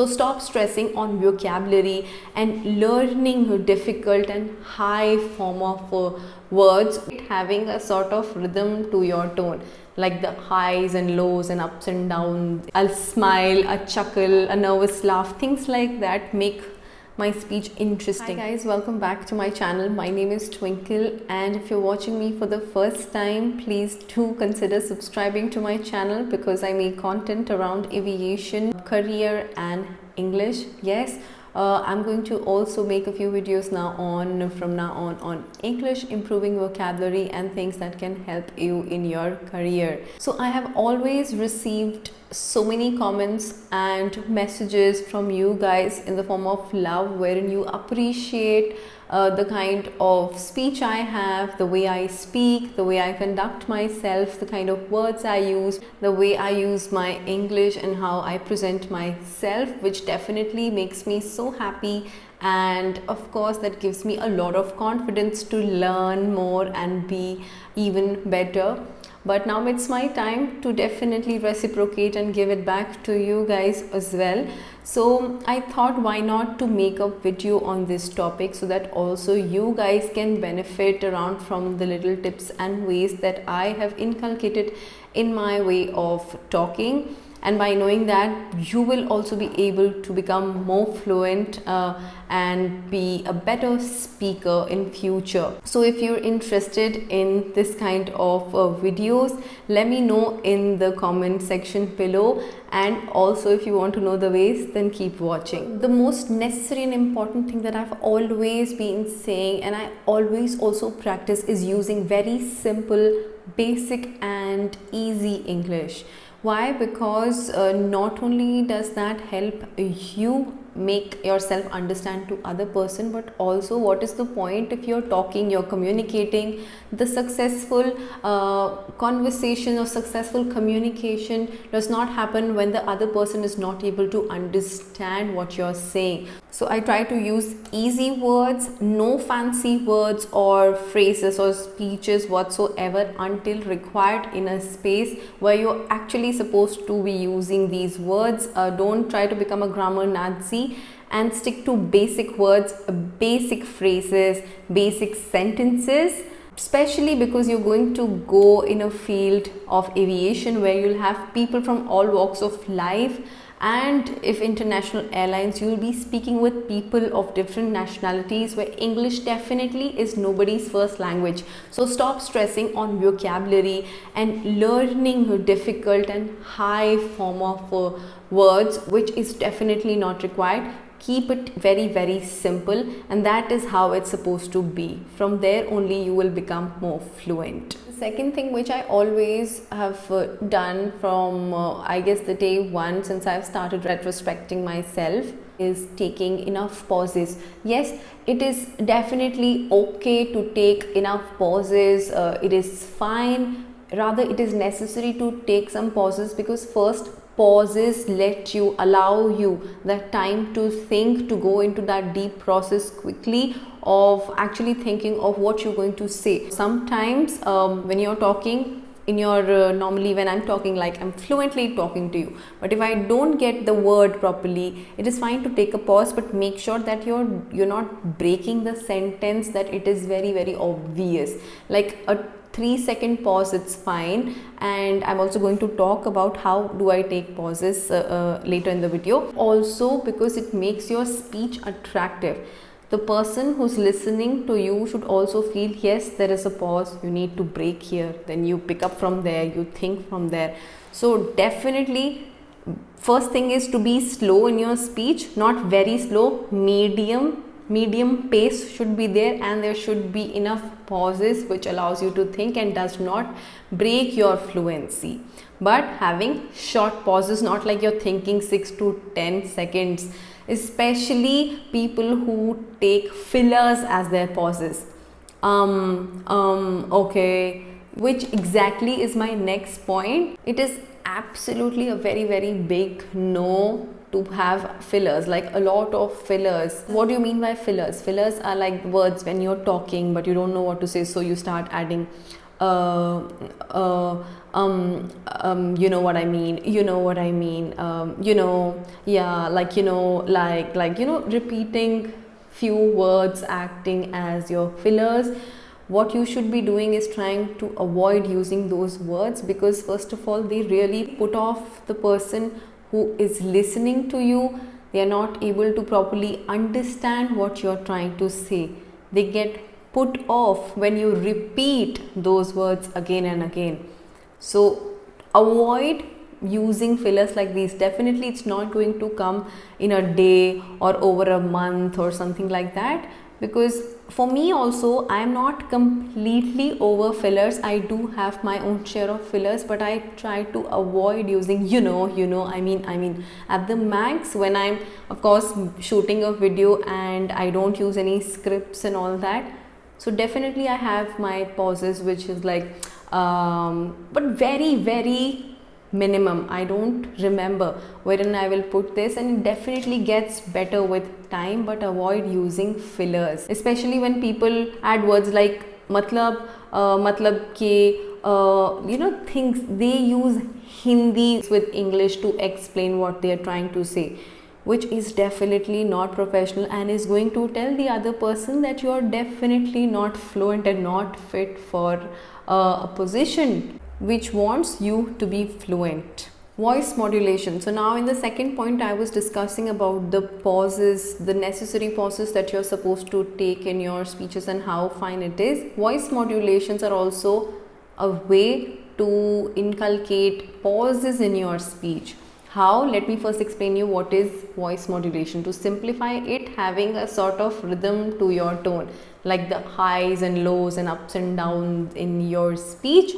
So stop stressing on vocabulary and learning difficult and high form of words, having a sort of rhythm to your tone, like the highs and lows and ups and downs. A smile, a chuckle, a nervous laugh, things like that make my speech interesting. Hi guys, welcome back to my channel. My name is Twinkle, and if you're watching me for the first time, please do consider subscribing to my channel because I make content around aviation, career and English. Yes, I'm going to also make a few videos from now on English, improving vocabulary and things that can help you in your career. So I have always received so many comments and messages from you guys in the form of love, wherein you appreciate the kind of speech I have, the way I speak, the way I conduct myself, the kind of words I use, the way I use my English and how I present myself, which definitely makes me so happy. And of course that gives me a lot of confidence to learn more and be even better. But now it's my time to definitely reciprocate and give it back to you guys as well. So I thought, why not to make a video on this topic so that also you guys can benefit around from the little tips and ways that I have inculcated in my way of talking. And by knowing that, you will also be able to become more fluent and be a better speaker in future. So if you're interested in this kind of videos, let me know in the comment section below. And also if you want to know the ways, then keep watching. The most necessary and important thing that I've always been saying, and I always also practice, is using very simple, basic and easy English. Why? Because not only does that help you make yourself understand to other person, but also what is the point if you're talking, you're communicating. The successful conversation or successful communication does not happen when the other person is not able to understand what you're saying. So I try to use easy words, no fancy words or phrases or speeches whatsoever until required in a space where you're actually supposed to be using these words. Don't try to become a grammar Nazi and stick to basic words, basic phrases, basic sentences, especially because you're going to go in a field of aviation where you'll have people from all walks of life. And if international airlines, you'll be speaking with people of different nationalities where English definitely is nobody's first language. So stop stressing on vocabulary and learning difficult and high form of words, which is definitely not required. Keep it very, very simple, and that is how it's supposed to be. From there only you will become more fluent. The second thing which I always have done from I guess the day one since I've started retrospecting myself is taking enough pauses. Yes, it is definitely okay to take enough pauses. It is fine. Rather, it is necessary to take some pauses because first, pauses allow you that time to think, to go into that deep process quickly of actually thinking of what you're going to say. Sometimes when you're talking in your normally when I'm talking, like I'm fluently talking to you, but if I don't get the word properly, it is fine to take a pause, but make sure that you're not breaking the sentence, that it is very, very obvious. Like a 3-second pause, it's fine. And I'm also going to talk about how do I take pauses later in the video. Also because it makes your speech attractive. The person who's listening to you should also feel, yes, there is a pause, you need to break here, then you pick up from there, you think from there. So definitely first thing is to be slow in your speech, not very slow, medium pace should be there, and there should be enough pauses which allows you to think and does not break your fluency. But having short pauses, not like you're thinking 6 to 10 seconds, especially people who take fillers as their pauses. Okay, which exactly is my next point. It is absolutely a very, very big no to have fillers, like a lot of fillers. What do you mean by fillers? Fillers are like words when you're talking but you don't know what to say, so you start adding uh, uh, you know what I mean, you know what I mean, you know, yeah, like, you know, like, you know, repeating few words acting as your fillers. What you should be doing is trying to avoid using those words, because first of all, they really put off the person who is listening to you. They are not able to properly understand what you're trying to say. They get put off when you repeat those words again and again. So avoid using fillers like these. Definitely it's not going to come in a day or over a month or something like that, because for me also, I am not completely over fillers. I do have my own share of fillers, but I try to avoid using you know, I mean at the max when I'm of course shooting a video and I don't use any scripts and all that. So definitely I have my pauses, which is like but very minimum. I don't remember wherein I will put this, and it definitely gets better with time. But avoid using fillers, especially when people add words like matlab ke, you know, things. They use Hindi with English to explain what they are trying to say, which is definitely not professional and is going to tell the other person that you are definitely not fluent and not fit for a position which wants you to be fluent. Voice modulation. So now in the second point, I was discussing about the pauses, the necessary pauses that you're supposed to take in your speeches and how fine it is. Voice modulations are also a way to inculcate pauses in your speech. How? Let me first explain you what is voice modulation. To simplify it, having a sort of rhythm to your tone, like the highs and lows and ups and downs in your speech,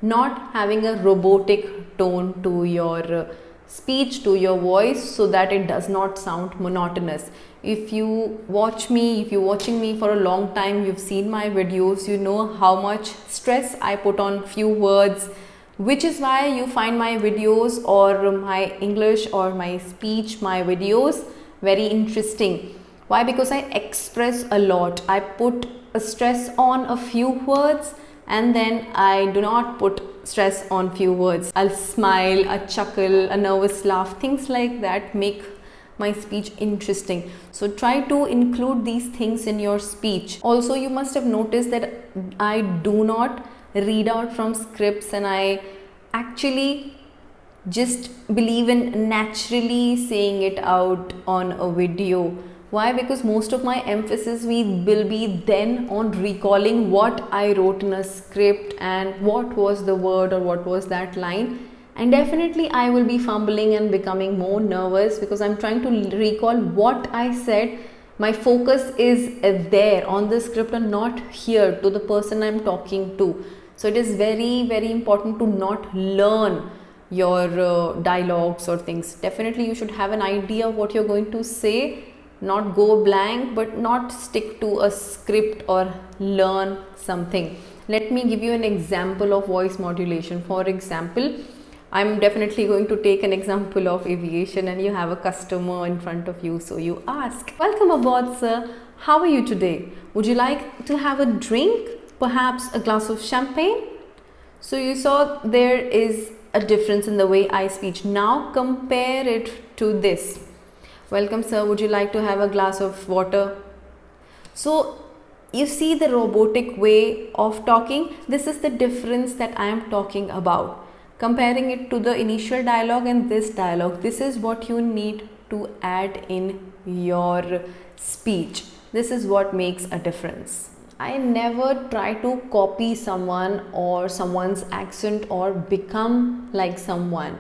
not having a robotic tone to your speech, to your voice, so that it does not sound monotonous. If you watch me, if you're watching me for a long time, you've seen my videos, you know how much stress I put on few words, which is why you find my videos or my English or my speech, my videos very interesting. Why? Because I express a lot. I put a stress on a few words, and then I do not put stress on few words. I'll smile, a chuckle, a nervous laugh, things like that make my speech interesting. So try to include these things in your speech. Also, you must have noticed that I do not read out from scripts, and I actually just believe in naturally saying it out on a video. Why? Because most of my emphasis will be then on recalling what I wrote in a script and what was the word or what was that line. And definitely I will be fumbling and becoming more nervous because I'm trying to recall what I said. My focus is there on the script and not here to the person I'm talking to. So it is very important to not learn your dialogues or things. Definitely you should have an idea of what you're going to say, not go blank, but not stick to a script or learn something. Let me give you an example of voice modulation. For example, I'm definitely going to take an example of aviation, and you have a customer in front of you, so you ask, "Welcome aboard, sir. How are you today? Would you like to have a drink? Perhaps a glass of champagne?" So you saw there is a difference in the way I speak. Now compare it to this. "Welcome, sir. Would you like to have a glass of water?" So you see the robotic way of talking. This is the difference that I am talking about. Comparing it to the initial dialogue and this dialogue, this is what you need to add in your speech. This is what makes a difference. I never try to copy someone or someone's accent or become like someone.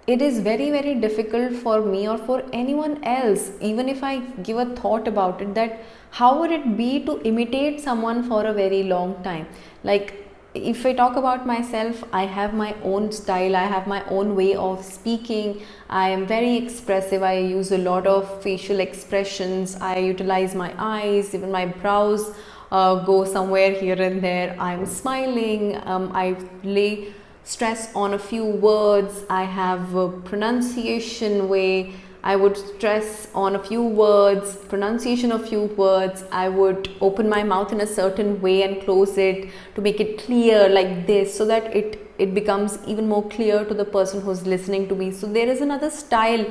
It is very difficult for me or for anyone else, even if I give a thought about it, that how would it be to imitate someone for a very long time. Like, if I talk about myself, I have my own style, I have my own way of speaking. I am very expressive. I use a lot of facial expressions. I utilize my eyes, even my brows go somewhere here and there. I'm smiling. I lay stress on a few words. I have a pronunciation way. I would stress on a few words, pronunciation of few words. I would open my mouth in a certain way and close it to make it clear like this, so that it becomes even more clear to the person who's listening to me. So there is another style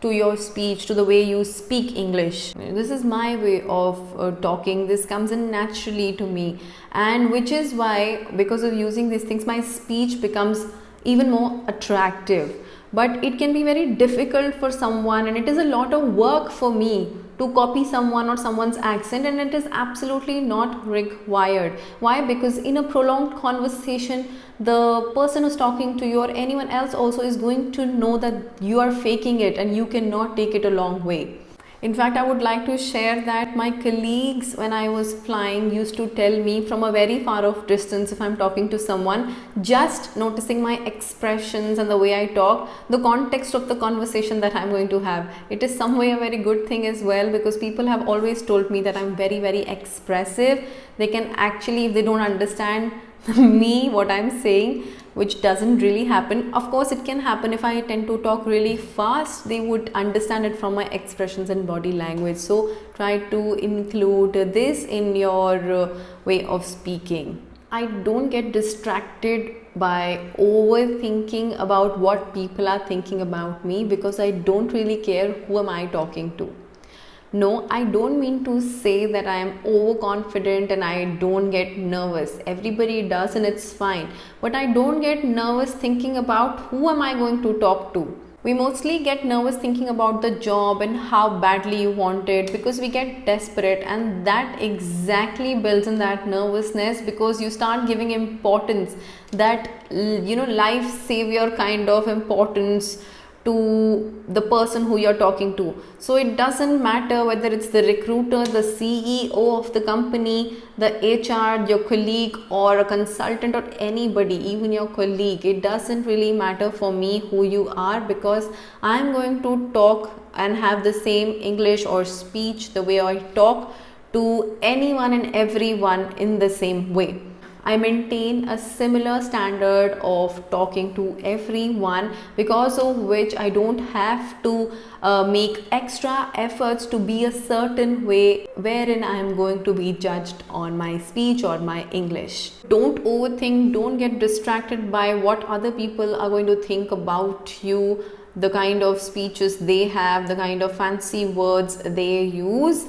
to your speech, to the way you speak English. This is my way of talking. This comes in naturally to me, and which is why, because of using these things, my speech becomes even more attractive. But it can be very difficult for someone, and it is a lot of work for me to copy someone or someone's accent, and it is absolutely not required. Why? Because in a prolonged conversation, the person who's talking to you or anyone else also is going to know that you are faking it, and you cannot take it a long way. In fact, I would like to share that my colleagues, when I was flying, used to tell me from a very far off distance, if I'm talking to someone, just noticing my expressions and the way I talk, the context of the conversation that I'm going to have. It is some way a very good thing as well, because people have always told me that I'm very, very expressive. They can actually, if they don't understand me, what I'm saying, which doesn't really happen. Of course, it can happen if I tend to talk really fast. They would understand it from my expressions and body language. So try to include this in your way of speaking. I don't get distracted by overthinking about what people are thinking about me, because I don't really care who am I talking to. No, I don't mean to say that I am overconfident and I don't get nervous. Everybody does, and it's fine. But I don't get nervous thinking about who am I going to talk to. We mostly get nervous thinking about the job and how badly you want it, because we get desperate, and that exactly builds in that nervousness, because you start giving importance, that life savior kind of importance to the person who you're talking to. So it doesn't matter whether it's the recruiter, the CEO of the company, the HR, your colleague, or a consultant, or anybody, even your colleague. It doesn't really matter for me who you are, because I'm going to talk and have the same English or speech, the way I talk to anyone and everyone in the same way. I maintain a similar standard of talking to everyone, because of which I don't have to make extra efforts to be a certain way wherein I am going to be judged on my speech or my English. Don't overthink, don't get distracted by what other people are going to think about you, the kind of speeches they have, the kind of fancy words they use.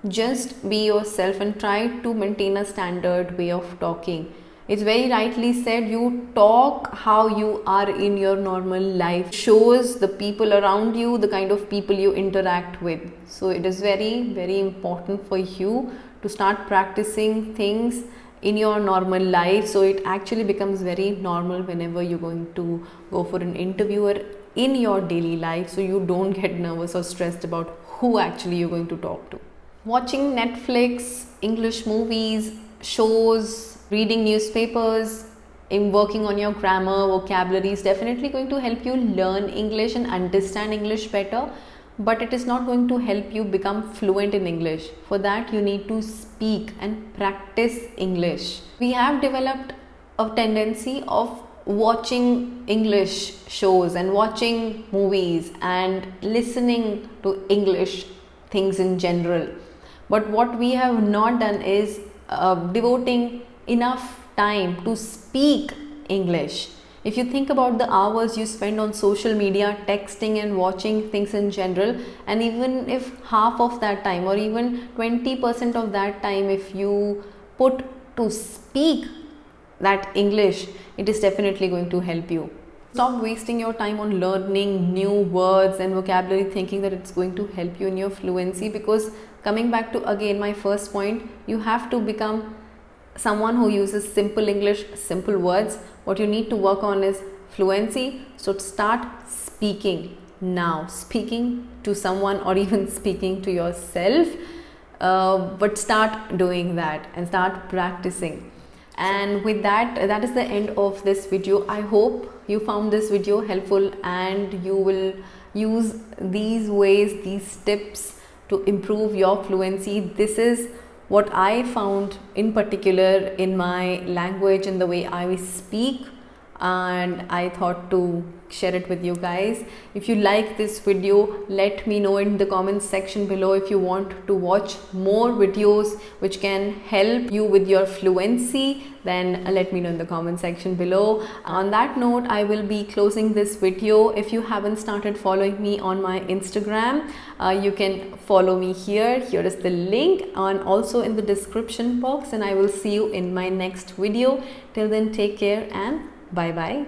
Just be yourself and try to maintain a standard way of talking. It's very rightly said, you talk how you are in your normal life. It shows the people around you, the kind of people you interact with. So it is very, very important for you to start practicing things in your normal life, so it actually becomes very normal whenever you're going to go for an interview or in your daily life, so you don't get nervous or stressed about who actually you're going to talk to. Watching Netflix, English movies, shows, reading newspapers, in working on your grammar, vocabulary is definitely going to help you learn English and understand English better, but it is not going to help you become fluent in English. For that, you need to speak and practice English. We have developed a tendency of watching English shows and watching movies and listening to English things in general. But what we have not done is devoting enough time to speak English. If you think about the hours you spend on social media, texting and watching things in general, and even if half of that time or even 20% of that time, if you put to speak that English, it is definitely going to help you. Stop wasting your time on learning new words and vocabulary thinking that it's going to help you in your fluency, because coming back to again my first point, you have to become someone who uses simple English, simple words. What you need to work on is fluency. So start speaking now, speaking to someone or even speaking to yourself, but start doing that and start practicing. And with that, that is the end of this video. I hope you found this video helpful and you will use these ways, these tips to improve your fluency. This is what I found in particular in my language and the way I speak. and I thought to share it with you guys. If you like this video, let me know in the comments section below. If you want to watch more videos which can help you with your fluency, then let me know in the comment section below. On that note, I will be closing this video. If you haven't started following me on my Instagram, you can follow me here. Here is the link, and also in the description box, and I will see you in my next video. Till then, take care and bye bye.